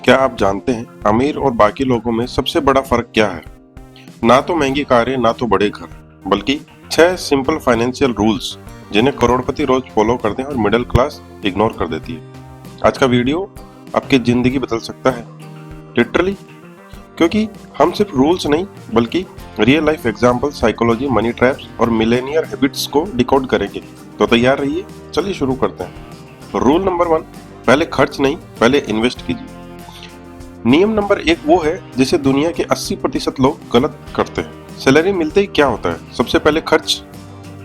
क्या आप जानते हैं अमीर और बाकी लोगों में सबसे बड़ा फर्क क्या है? ना तो महंगी कारें, ना तो बड़े घर, बल्कि 6 सिंपल फाइनेंशियल रूल्स जिन्हें करोड़पति रोज फॉलो करते हैं और मिडिल क्लास इग्नोर कर देती है। आज का वीडियो आपकी जिंदगी बदल सकता है, लिटरली, क्योंकि हम सिर्फ रूल्स नहीं बल्कि real life example, psychology, money traps और मिलेनियर हैबिट्स को डिकोड करेंगे। तो तैयार रहिए, चलिए शुरू करते हैं। रूल नंबर 1, पहले खर्च नहीं, पहले इन्वेस्ट कीजिए। नियम नंबर 1 वो है जिसे दुनिया के 80% लोग गलत करते हैं। सैलरी मिलते ही क्या होता है? सबसे पहले खर्च,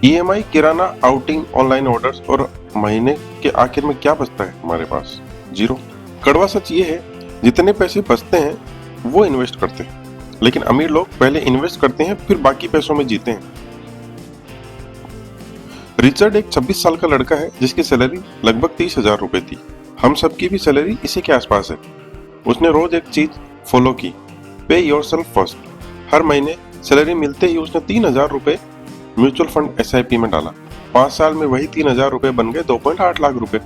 ईएमआई, किराना, आउटिंग, ऑनलाइन ऑर्डर्स, और महीने के आखिर में क्या बचता है हमारे पास? जीरो। कड़वा सच ये है, जितने पैसे बचते हैं वो इन्वेस्ट करते हैं, लेकिन अमीर लोग पहले इन्वेस्ट करते हैं फिर बाकी पैसों में जीते हैं। रिचर्ड एक 26 साल का लड़का है जिसकी सैलरी लगभग 30,000 रुपए थी। हम सबकी भी सैलरी इसी के आसपास है। उसने रोज एक चीज फॉलो की, पे योरसेल्फ फर्स्ट। हर महीने सैलरी मिलते ही उसने 3,000 रुपए म्यूचुअल फंड एसआईपी में डाला। 5 साल में वही 3,000 रुपए बन गए 2.8 लाख रुपए,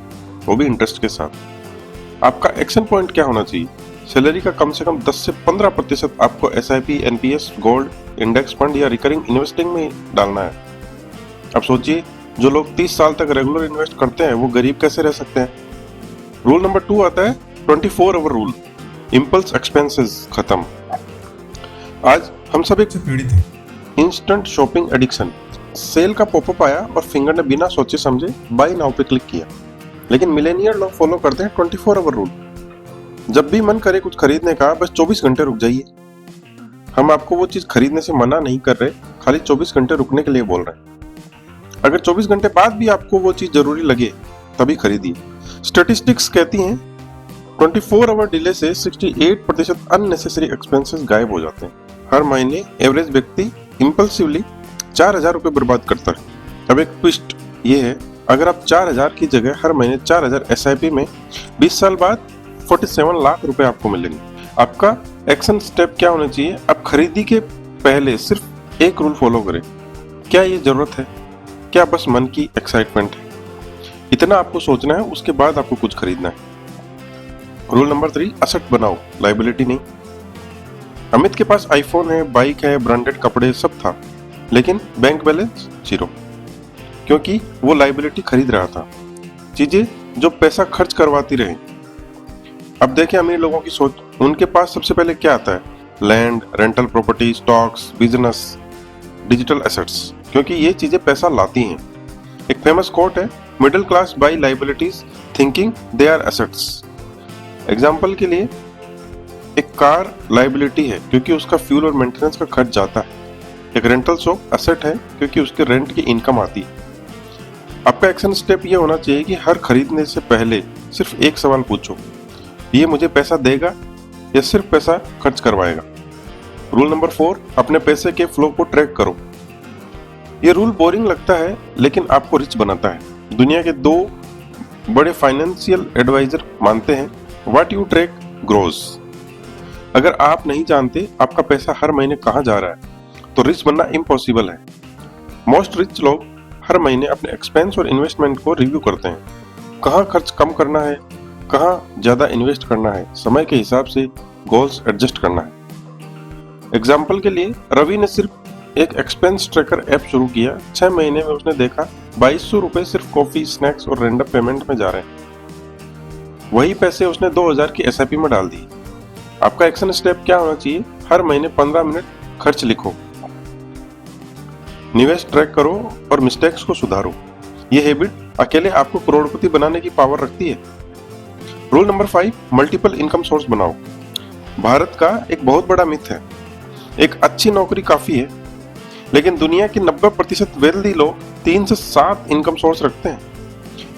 वो भी इंटरेस्ट के साथ। आपका एक्शन पॉइंट क्या होना चाहिए? सैलरी का कम से कम 10 से 15% आपको SIP, NPS, gold, index fund या रिकरिंग इन्वेस्टिंग में डालना है। अब सोचिए, जो लोग 30 साल तक रेगुलर इन्वेस्ट करते हैं वो गरीब कैसे रह सकते हैं? रूल नंबर 2 आता है 24 आवर रूल। इम्पल्स एक्सपेंसेस खत्म। आज हम सब एक पीड़ित हैं, इंस्टेंट शॉपिंग एडिक्शन। सेल का पॉपअप आया और फिंगर ने बिना सोचे समझे बाय नाउ पे क्लिक किया। लेकिन मिलेनियर लोग फॉलो करते हैं 24 आवर रूल। जब भी मन करे कुछ खरीदने का, बस 24 घंटे रुक जाइए। हम आपको वो चीज खरीदने से मना नहीं कर रहे, खाली 24 घंटे रुकने के लिए बोल रहे हैं। अगर 24 घंटे बाद भी आपको वो चीज जरूरी लगे तभी खरीदिए। स्टैटिस्टिक्स कहती हैं 24 आवर डिले से 68% अननेसेसरी एक्सपेंसेस गायब हो जाते हैं। हर महीने एवरेज व्यक्ति इम्पल्सिवली 4,000 रुपए बर्बाद करता है। अब एक ट्विस्ट ये है, अगर आप 4,000 की जगह हर महीने 4,000 एसआईपी में 20 साल बाद 47 लाख रुपए आपको मिलेंगे। आपका एक्शन स्टेप क्या होना चाहिए? आप खरीदी के पहले सिर्फ एक रूल फॉलो करें। क्या ये जरूरत है? क्या बस मन की एक्साइटमेंट है? इतना आपको सोचना है, उसके बाद आपको कुछ खरीदना है। रूल नंबर 3, असेट बनाओ, लाइबिलिटी नहीं। अमित के पास आईफोन है, बाइक है, ब्रांडेड कपड़े, सब था, लेकिन बैंक बैलेंस 0, क्योंकि वो लाइबिलिटी खरीद रहा था, चीजें जो पैसा खर्च करवाती रहे। अब देखें अमीर लोगों की सोच। उनके पास सबसे पहले क्या आता है? Land, rental property, stocks, business, digital assets, क्योंकि ये चीजें पैसा लाती हैं। एक फेमस कोट है, middle class buy liabilities thinking they are assets. Example के लिए, एक कार लाइबिलिटी है क्योंकि उसका फ्यूल और मेंटेनेंस का खर्च जाता है। एक रेंटल शॉप एसेट है क्योंकि उसके रेंट की इनकम आती है। आपका एक्शन स्टेप ये होना चाहिए कि हर खरीदने से पहले सिर्फ एक सवाल पूछो, ये मुझे पैसा देगा या सिर्फ पैसा खर्च करवाएगा? रूल नंबर 4, अपने पैसे के फ्लो को ट्रैक करो। ये रूल बोरिंग लगता है लेकिन आपको रिच बनाता है। दुनिया के 2 बड़े फाइनेंशियल एडवाइजर मानते हैं, व्हाट यू ट्रैक ग्रोस। अगर आप नहीं जानते आपका पैसा हर महीने कहाँ जा रहा है तो रिच बनना इम्पॉसिबल है। मोस्ट रिच लोग हर महीने अपने एक्सपेंस और इन्वेस्टमेंट को रिव्यू करते हैं। कहाँ खर्च कम करना है, कहाँ ज्यादा इन्वेस्ट करना है, समय के हिसाब से गोल्स एडजस्ट करना है। एग्जाम्पल के लिए, रवि ने सिर्फ एक एक्सपेंस ट्रैकर ऐप शुरू किया। 6 महीने में उसने देखा 2,200 रुपए सिर्फ कॉफी, स्नैक्स और रैंडम पेमेंट में जा रहे हैं। वही पैसे उसने 2,000 की एसआईपी में डाल दी। आपका एक्शन स्टेप क्या होना चाहिए? हर महीने 15 मिनट खर्च लिखो, निवेश ट्रैक करो और मिस्टेक्स को सुधारो। ये हैबिट अकेले आपको करोड़पति बनाने की पावर रखती है। Rule number 5, multiple income source बनाओ। भारत का एक बहुत बड़ा मिथ है, एक अच्छी नौकरी काफी है, लेकिन दुनिया के 90% वेल्दी लोग 3 से 7 इनकम सोर्स रखते हैं।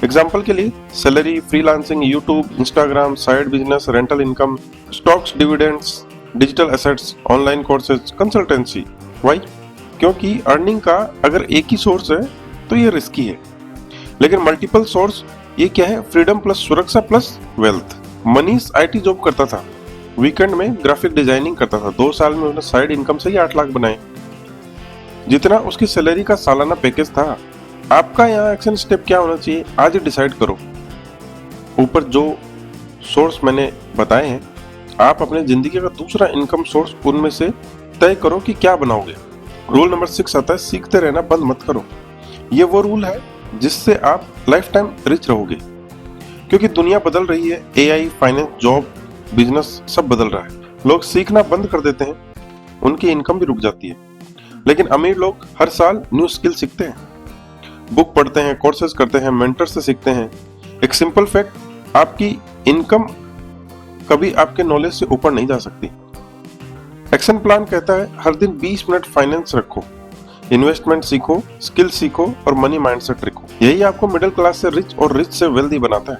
एग्जाम्पल के लिए, salary, freelancing, YouTube, Instagram, side business, rental income, stocks, dividends, digital assets, online courses, consultancy. Why? क्योंकि अर्निंग का अगर एक ही सोर्स है तो ये रिस्की है, लेकिन मल्टीपल सोर्स ये क्या है? फ्रीडम प्लस सुरक्षा plus wealth. Manish IT job करता था, वीकेंड में ग्राफिक डिजाइनिंग करता था। 2 साल में उसने साइड इनकम से ही 8 लाख बनाए, जितना उसकी सैलरी का सालाना पैकेज था। आपका यहाँ एक्शन स्टेप क्या होना चाहिए? आज ही डिसाइड करो। ऊपर जो सोर्स मैंने बताए हैं आप अपने जिंदगी का दूसरा इनकम सोर्स उनमें से तय करो कि क्या बनाओगे। रूल नंबर 6 आता है, सीखते रहना बंद मत करो। ये वो रूल है जिससे आप लाइफ टाइम रिच रहोगे, क्योंकि दुनिया बदल रही है। एआई, फाइनेंस, जॉब, बिजनेस सब बदल रहा है। लोग सीखना बंद कर देते हैं, उनकी इनकम भी रुक जाती है। लेकिन अमीर लोग हर साल न्यू स्किल सीखते हैं, बुक पढ़ते हैं, कोर्सेज करते हैं, मेंटर से सीखते हैं। एक सिंपल फैक्ट, आपकी इनकम कभी आपके नॉलेज से ऊपर नहीं जा सकती। एक्शन प्लान कहता है हर दिन 20 मिनट फाइनेंस रखो, इन्वेस्टमेंट सीखो, स्किल सीखो और मनी माइंडसेट रखो। यही आपको मिडिल क्लास से रिच और रिच से वेल्दी बनाता है।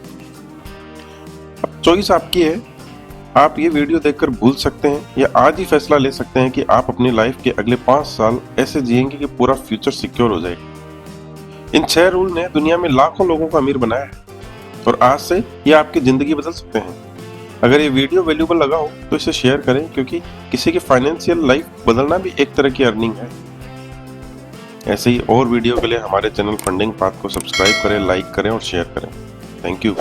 अब चॉइस आपकी है। आप ये वीडियो देखकर भूल सकते हैं या आज ही फैसला ले सकते हैं कि आप अपनी लाइफ के अगले 5 साल ऐसे जिएंगे कि पूरा फ्यूचर सिक्योर हो जाएगा। इन 6 रूल ने दुनिया में लाखों लोगों को अमीर बनाया है और आज से ये आपकी जिंदगी बदल सकते हैं। अगर ये वीडियो वैल्यूएबल लगा हो तो इसे शेयर करें, क्योंकि किसी की फाइनेंशियल लाइफ बदलना भी एक तरह की अर्निंग है। ऐसे ही और वीडियो के लिए हमारे चैनल फंडिंग पाथ को सब्सक्राइब करें, लाइक करें और शेयर करें। Thank you.